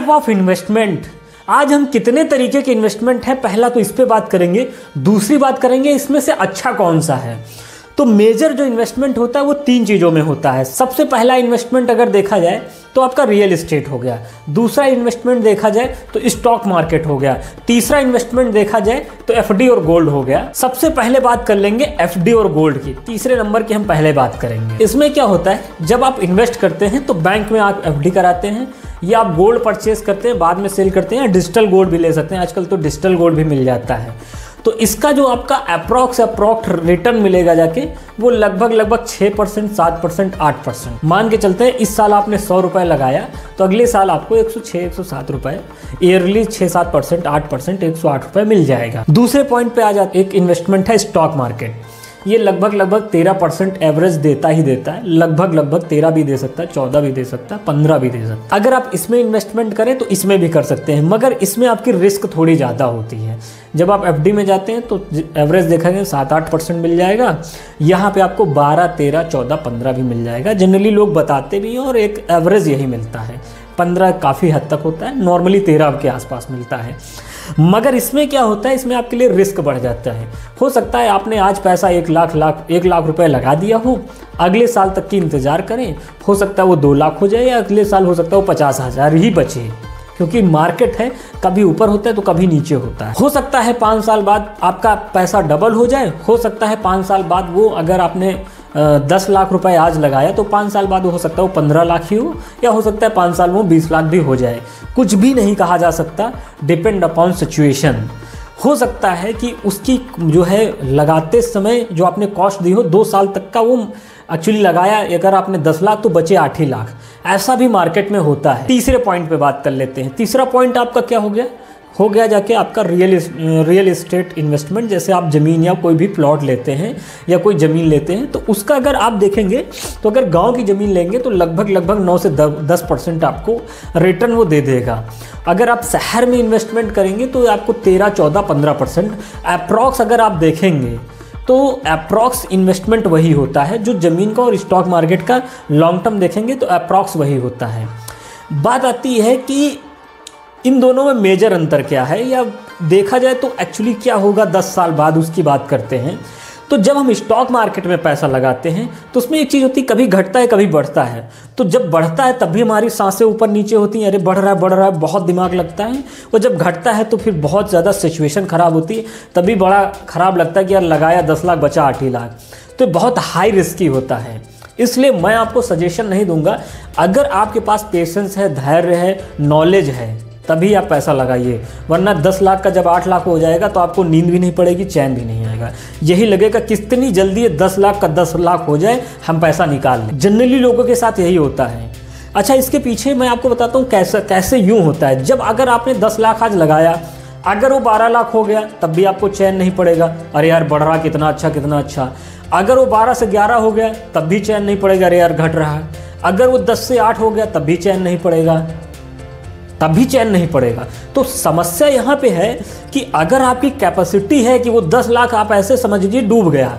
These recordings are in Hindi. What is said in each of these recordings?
Type of investment. आज हम कितने तरीके के इन्वेस्टमेंट है, पहला तो इस पे बात करेंगे, दूसरी बात करेंगे इसमें से अच्छा कौन सा है। तो मेजर जो इन्वेस्टमेंट होता है वो 3 चीज़ों में होता है। सबसे पहला इन्वेस्टमेंट अगर देखा जाए तो आपका रियल एस्टेट हो गया, दूसरा इन्वेस्टमेंट देखा जाए तो स्टॉक मार्केट हो गया, तीसरा इन्वेस्टमेंट देखा जाए तो एफडी और गोल्ड हो गया। सबसे पहले बात कर लेंगे एफडी और गोल्ड की, तीसरे नंबर की हम पहले बात करेंगे। इसमें क्या होता है, जब आप इन्वेस्ट करते हैं तो बैंक में आप एफडी कराते हैं या आप गोल्ड परचेज करते हैं, बाद में सेल करते हैं, डिजिटल गोल्ड भी ले सकते हैं, आजकल तो डिजिटल गोल्ड भी मिल जाता है। तो इसका जो आपका अप्रॉक्स रिटर्न मिलेगा जाके वो लगभग 6%, 7%, 8%। मान के चलते हैं इस साल आपने 100 रुपये लगाया तो अगले साल आपको 106, 107 रुपये ईयरली 6-7%, 8%, 108 रुपये मिल जाएगा। दूसरे पॉइंट पे आ जाते, एक इन्वेस्टमेंट है स्टॉक मार्केट। ये लगभग 13% एवरेज देता ही देता है, लगभग 13 भी दे सकता है, 14 भी दे सकता है, 15 भी दे सकता है। अगर आप इसमें इन्वेस्टमेंट करें तो इसमें भी कर सकते हैं, मगर इसमें आपकी रिस्क थोड़ी ज़्यादा होती है। जब आप एफडी में जाते हैं तो एवरेज देखा गया 7-8% मिल जाएगा, यहाँ पे आपको 12, 13, 14, 15 भी मिल जाएगा। जनरली लोग बताते भी हैं और एक एवरेज यही मिलता है, 15 काफ़ी हद तक होता है, नॉर्मली 13 के आसपास मिलता है। मगर इसमें क्या होता है, इसमें आपके लिए रिस्क बढ़ जाता है। हो सकता है आपने आज पैसा 1 लाख रुपए लगा दिया हो, अगले साल तक की इंतज़ार करें, हो सकता है वो 2 लाख हो जाए, या अगले साल हो सकता है वो 50,000 ही बचे, क्योंकि मार्केट है, कभी ऊपर होता है तो कभी नीचे होता है। हो सकता है 5 साल बाद आपका पैसा डबल हो जाए, हो सकता है 5 साल बाद वो, अगर आपने 10 लाख रुपए आज लगाया तो 5 साल बाद हो सकता है वो 15 लाख ही हो, या हो सकता है 5 साल में वो 20 लाख भी हो जाए। कुछ भी नहीं कहा जा सकता, डिपेंड अपॉन सिचुएशन। हो सकता है कि उसकी जो है लगाते समय जो आपने कॉस्ट दी हो 2 साल तक का, वो एक्चुअली लगाया अगर आपने 10 लाख तो बचे 8 ही लाख, ऐसा भी मार्केट में होता है। तीसरे पॉइंट पे बात कर लेते हैं। तीसरा पॉइंट आपका क्या हो गया जाके आपका रियल एस्टेट इन्वेस्टमेंट। जैसे आप ज़मीन या कोई भी प्लॉट लेते हैं या कोई ज़मीन लेते हैं तो उसका अगर आप देखेंगे तो अगर गांव की ज़मीन लेंगे तो लगभग 9 से 10% आपको रिटर्न वो दे देगा। अगर आप शहर में इन्वेस्टमेंट करेंगे तो आपको 13, 14, 15% अप्रॉक्स अगर आप देखेंगे तो अप्रॉक्स इन्वेस्टमेंट वही होता है जो ज़मीन का और स्टॉक मार्केट का लॉन्ग टर्म देखेंगे तो अप्रॉक्स वही होता है। बात आती है कि इन दोनों में मेजर अंतर क्या है, या देखा जाए तो एक्चुअली क्या होगा 10 साल बाद, उसकी बात करते हैं। तो जब हम स्टॉक मार्केट में पैसा लगाते हैं तो उसमें एक चीज़ होती है, कभी घटता है कभी बढ़ता है। तो जब बढ़ता है तब भी हमारी सांसें ऊपर नीचे होती हैं, अरे बढ़ रहा है, बहुत दिमाग लगता है। और जब घटता है तो फिर बहुत ज़्यादा सिचुएशन ख़राब होती है, तभी बड़ा ख़राब लगता है कि यार लगाया 10 लाख बचा 8 ही लाख। तो बहुत हाई रिस्की होता है, इसलिए मैं आपको सजेशन नहीं दूंगा। अगर आपके पास पेशेंस है, धैर्य है, नॉलेज है, तभी आप पैसा लगाइए, वरना 10 लाख का जब 8 लाख हो जाएगा तो आपको नींद भी नहीं पड़ेगी, चैन भी नहीं आएगा। यही लगेगा कितनी जल्दी ये 10 लाख का 10 लाख हो जाए, हम पैसा निकाल लें। जनरली लोगों के साथ यही होता है। अच्छा, इसके पीछे मैं आपको बताता हूँ कैसे यूँ होता है। जब अगर आपने 10 लाख आज लगाया, अगर वो 12 लाख हो गया तब भी आपको चैन नहीं पड़ेगा, अरे यार बढ़ रहा, कितना अच्छा। अगर वो 12 से 11 हो गया तब भी चैन नहीं पड़ेगा, अरे यार घट रहा है। अगर वो 10 से 8 हो गया तब भी चैन नहीं पड़ेगा। तो समस्या यहाँ पे है कि अगर आपकी कैपेसिटी है कि वो 10 लाख आप ऐसे समझ लीजिए डूब गया,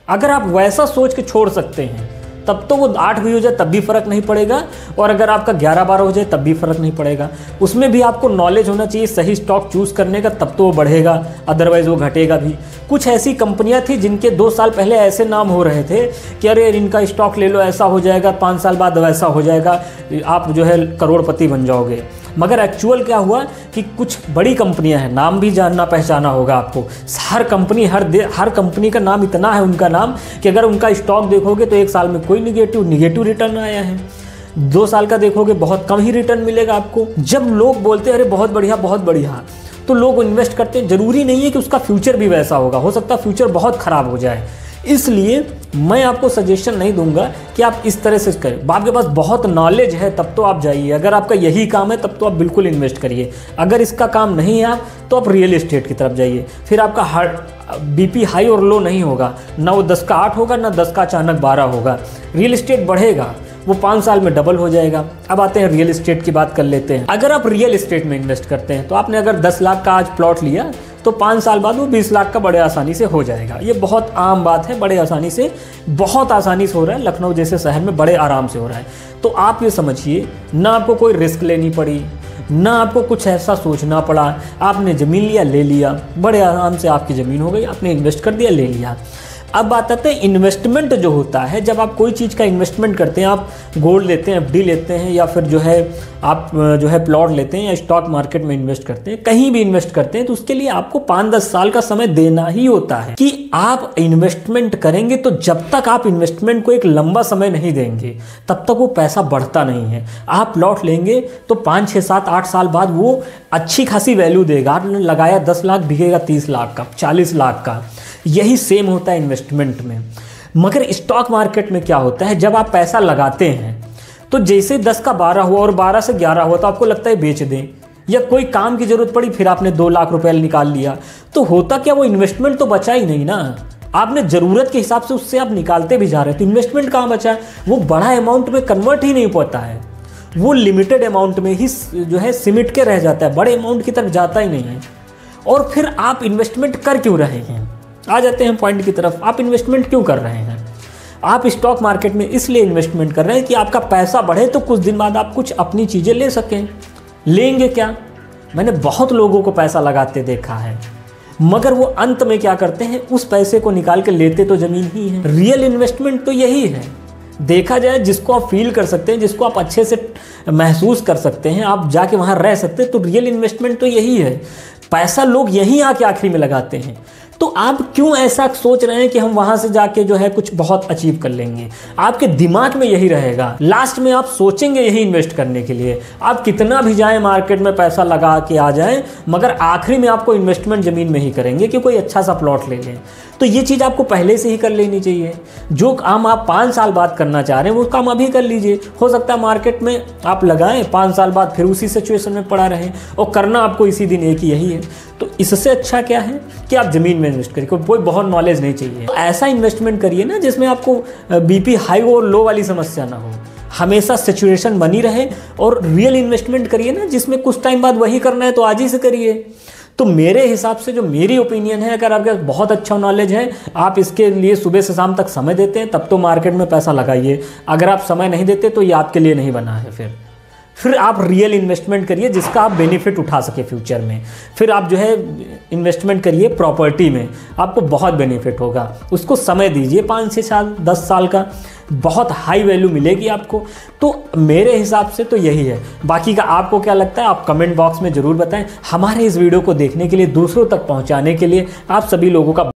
अगर आप वैसा सोच के छोड़ सकते हैं तब तो वो 8 भी हो जाए तब भी फ़र्क नहीं पड़ेगा, और अगर आपका 11-12 हो जाए तब भी फ़र्क नहीं पड़ेगा। उसमें भी आपको नॉलेज होना चाहिए सही स्टॉक चूज़ करने का, तब तो वो बढ़ेगा, अदरवाइज़ वो घटेगा भी। कुछ ऐसी कंपनियां थी जिनके 2 साल पहले ऐसे नाम हो रहे थे कि अरे इनका स्टॉक ले लो, ऐसा हो जाएगा, 5 साल बाद वैसा हो जाएगा, आप जो है करोड़पति बन जाओगे। मगर एक्चुअल क्या हुआ कि कुछ बड़ी कंपनियां हैं, नाम भी जानना पहचाना होगा आपको। हर कंपनी का नाम इतना है, उनका नाम, कि अगर उनका स्टॉक देखोगे तो 1 साल में कोई निगेटिव रिटर्न आया है, 2 साल का देखोगे बहुत कम ही रिटर्न मिलेगा आपको। जब लोग बोलते हैं अरे बहुत बढ़िया, तो लोग इन्वेस्ट करते हैं। जरूरी नहीं है कि उसका फ्यूचर भी वैसा होगा, हो सकता है फ्यूचर बहुत ख़राब हो जाए। इसलिए मैं आपको सजेशन नहीं दूंगा कि आप इस तरह से करें। आपके पास बहुत नॉलेज है तब तो आप जाइए, अगर आपका यही काम है तब तो आप बिल्कुल इन्वेस्ट करिए। अगर इसका काम नहीं है आप तो आप रियल एस्टेट की तरफ जाइए, फिर आपका बीपी हाई और लो नहीं होगा, ना वो 10 का 8 होगा, ना 10 का अचानक 12 होगा। रियल एस्टेट बढ़ेगा, वो 5 साल में डबल हो जाएगा। अब आते हैं रियल एस्टेट की बात कर लेते हैं। अगर आप रियल एस्टेट में इन्वेस्ट करते हैं तो आपने अगर 10 लाख का आज प्लॉट लिया तो 5 साल बाद वो 20 लाख का बड़े आसानी से हो जाएगा। ये बहुत आम बात है, बड़े आसानी से, बहुत आसानी से हो रहा है। लखनऊ जैसे शहर में बड़े आराम से हो रहा है। तो आप ये समझिए, ना आपको कोई रिस्क लेनी पड़ी, ना आपको कुछ ऐसा सोचना पड़ा। आपने ज़मीन लिया, ले लिया, बड़े आराम से आपकी ज़मीन हो गई, आपने इन्वेस्ट कर दिया, ले लिया। अब बात आते हैं इन्वेस्टमेंट जो होता है, जब आप कोई चीज़ का इन्वेस्टमेंट करते हैं, आप गोल्ड लेते हैं, एफडी लेते हैं, या फिर जो है आप जो है प्लॉट लेते हैं या स्टॉक मार्केट में इन्वेस्ट करते हैं, कहीं भी इन्वेस्ट करते हैं, तो उसके लिए आपको 5-10 साल का समय देना ही होता है कि आप इन्वेस्टमेंट करेंगे। तो जब तक आप इन्वेस्टमेंट को एक लंबा समय नहीं देंगे तब तक वो पैसा बढ़ता नहीं है। आप प्लॉट लेंगे तो 5, 6, 7, 8 साल बाद वो अच्छी खासी वैल्यू देगा। आपने लगाया 10 लाख, बिकेगा 30 लाख का, 40 लाख का। यही सेम होता है इन्वेस्टमेंट में। मगर स्टॉक मार्केट में क्या होता है, जब आप पैसा लगाते हैं तो जैसे 10 का 12 हुआ और 12 से 11 हुआ तो आपको लगता है बेच दें, या कोई काम की ज़रूरत पड़ी फिर आपने 2 लाख रुपए निकाल लिया। तो होता क्या, वो इन्वेस्टमेंट तो बचा ही नहीं ना। आपने ज़रूरत के हिसाब से उससे आप निकालते भी जा रहे हैं, तो इन्वेस्टमेंट कहाँ बचा है? वो बड़ा अमाउंट में कन्वर्ट ही नहीं होता है, वो लिमिटेड अमाउंट में ही जो है सिमट के रह जाता है, बड़े अमाउंट की तरफ जाता ही नहीं है। और फिर आप इन्वेस्टमेंट कर क्यों रहे हैं? आ जाते हैं पॉइंट की तरफ। आप इन्वेस्टमेंट क्यों कर रहे हैं? आप स्टॉक मार्केट में इसलिए इन्वेस्टमेंट कर रहे हैं कि आपका पैसा बढ़े तो कुछ दिन बाद आप कुछ अपनी चीज़ें ले सकें। लेंगे क्या? मैंने बहुत लोगों को पैसा लगाते देखा है, मगर वो अंत में क्या करते हैं, उस पैसे को निकाल के लेते तो ज़मीन ही है। रियल इन्वेस्टमेंट तो यही है। देखा जाए, जिसको आप फील कर सकते हैं, जिसको आप अच्छे से महसूस कर सकते हैं, आप जाके वहाँ रह सकते हैं, तो रियल इन्वेस्टमेंट तो यही है। पैसा लोग यहीं आके आखिरी में लगाते हैं। तो आप क्यों ऐसा सोच रहे हैं कि हम वहाँ से जाके जो है कुछ बहुत अचीव कर लेंगे? आपके दिमाग में यही रहेगा, लास्ट में आप सोचेंगे यही इन्वेस्ट करने के लिए। आप कितना भी जाएं मार्केट में पैसा लगा के आ जाएं, मगर आखिरी में आपको इन्वेस्टमेंट ज़मीन में ही करेंगे कि कोई अच्छा सा प्लॉट ले लें। तो ये चीज़ आपको पहले से ही कर लेनी चाहिए। जो काम आप 5 साल बाद करना चाह रहे हैं वो काम अभी कर लीजिए। हो सकता है मार्केट में आप लगाएं, 5 साल बाद फिर उसी सिचुएशन में पड़ा रहें, और करना आपको इसी दिन एक ही यही है। तो इससे अच्छा क्या है कि आप ज़मीन में इन्वेस्ट करिए। कोई बहुत नॉलेज नहीं चाहिए, ऐसा इन्वेस्टमेंट करिए ना जिसमें आपको बीपी हाई और लो वाली समस्या ना हो, हमेशा सिचुएशन बनी रहे। और रियल इन्वेस्टमेंट करिए ना जिसमें कुछ टाइम बाद वही करना है तो आज ही से करिए। तो मेरे हिसाब से जो मेरी ओपिनियन है, अगर आपके पास बहुत अच्छा नॉलेज है, आप इसके लिए सुबह से शाम तक समय देते हैं, तब तो मार्केट में पैसा लगाइए। अगर आप समय नहीं देते तो ये आपके लिए नहीं बना है। फिर आप रियल इन्वेस्टमेंट करिए जिसका आप बेनिफिट उठा सके फ्यूचर में। फिर आप जो है इन्वेस्टमेंट करिए प्रॉपर्टी में, आपको बहुत बेनिफिट होगा। उसको समय दीजिए 5 से 10 साल का, बहुत हाई वैल्यू मिलेगी आपको। तो मेरे हिसाब से तो यही है। बाकी का आपको क्या लगता है आप कमेंट बॉक्स में ज़रूर बताएं। हमारे इस वीडियो को देखने के लिए, दूसरों तक पहुंचाने के लिए आप सभी लोगों का